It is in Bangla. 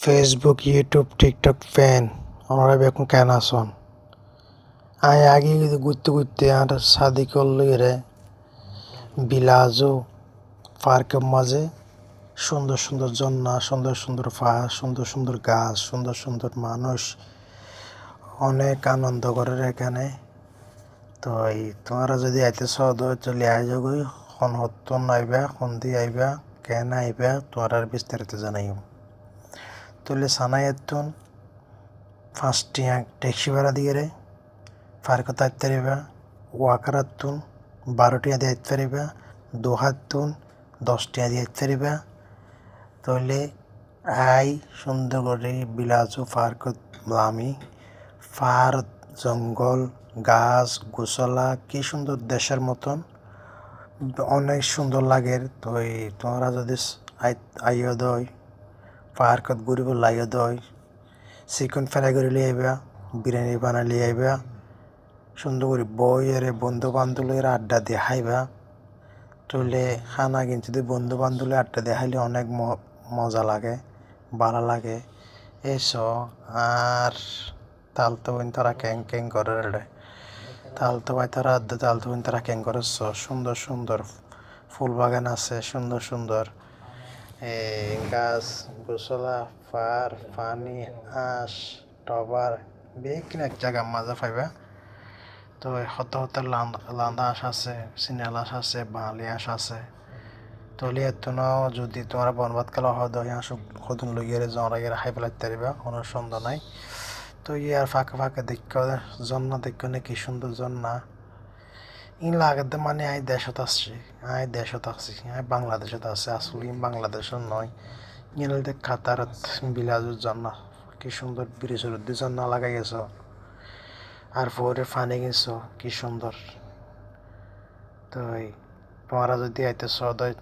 ফেসবুক, ইউটিউব, টিকটক ফ্যান ওনারা এখন কেন আসন আগে ঘুরতে ঘুরতে আর শাদি করলে রে বিলাজও পার্কের মাঝে সুন্দর সুন্দর ঝর্ণা, সুন্দর সুন্দর পাহাড়, সুন্দর সুন্দর গাছ, সুন্দর সুন্দর মানুষ অনেক আনন্দ করে এখানে। তো তোমরা যদি আইতে সদ চলে আইজগই খন হত্তন আইবা, খন দিয়ে আইবা, কেন আইবা তোমরা বিস্তারিত জানাইও। তুলে সানাই এতুন 5 টিয়া ট্যাক্সি ভাড়া দিয়ে রে পার্কত আইতে পারিবা। ওয়াকার আতুন 12 টিয়া দিয়ে আইতে পারিবা। দোহাতুন 10 টিয়া দিয়ে আইতে পারিবা। তাহলে আই সুন্দর করে বিলাজু পার্কত আমি পাহাড়, জঙ্গল, গাছ গোছলা কি সুন্দর দেশের মতন অনেক সুন্দর লাগে। তো তোমরা যদি আইও দই পার্কত ঘুরিব লাইও দই চিকেন ফ্রাই করে লিয়ে আইবা, বিরিয়ানি বানাই লিয়ে আইবা, সুন্দর করে বইয়ের বন্ধু বান্ধবের আড্ডা দিয়ে খাইবা। তুলে খানা কিনতে দিয়ে বন্ধু বান্ধবের আড্ডা দিয়ে খাইলে অনেক মজা লাগে, ভালো লাগে। এসো আর তালতো বোন তারা ক্যাং ক্যাং করে রে, তালতো ভাই তারা আড্ডা, তালতো বোন তারা ক্যাং করে। সুন্দর সুন্দর ফুল বাগান আছে, সুন্দর সুন্দর গাছ গোছলা, পাহাড়, পানি, আঁশ, টবার বেকিন এক জায়গা মাজা পাইবা। তো হত হত লান্দা আঁশ আছে, সিনাল আঁশ আছে, বাঙালি আঁশ আছে। তলি এত যদি তোমরা বনবাদ কালা হদ সদন লইয়ে জরা গেলে খাই পেলাইতে পারিবা, কোনো সন্দেহ নাই। তো আর ফাঁকে ফাঁকে দেখো জন্না দেখো না কি সুন্দর জন্না ইন লাগাতে মানে দেশত আসছি, দেশত আসছি, বাংলাদেশত আছে। আসলে বাংলাদেশের নয়, ইংল্যান্ডে কাতারত বিলাজুর জন্না কি সুন্দর ব্রিজের উদ্দি জন্না লাগাই গেছ আর পরে ফানি গেছ কি সুন্দর। তো তোমরা যদি আইতে সদয়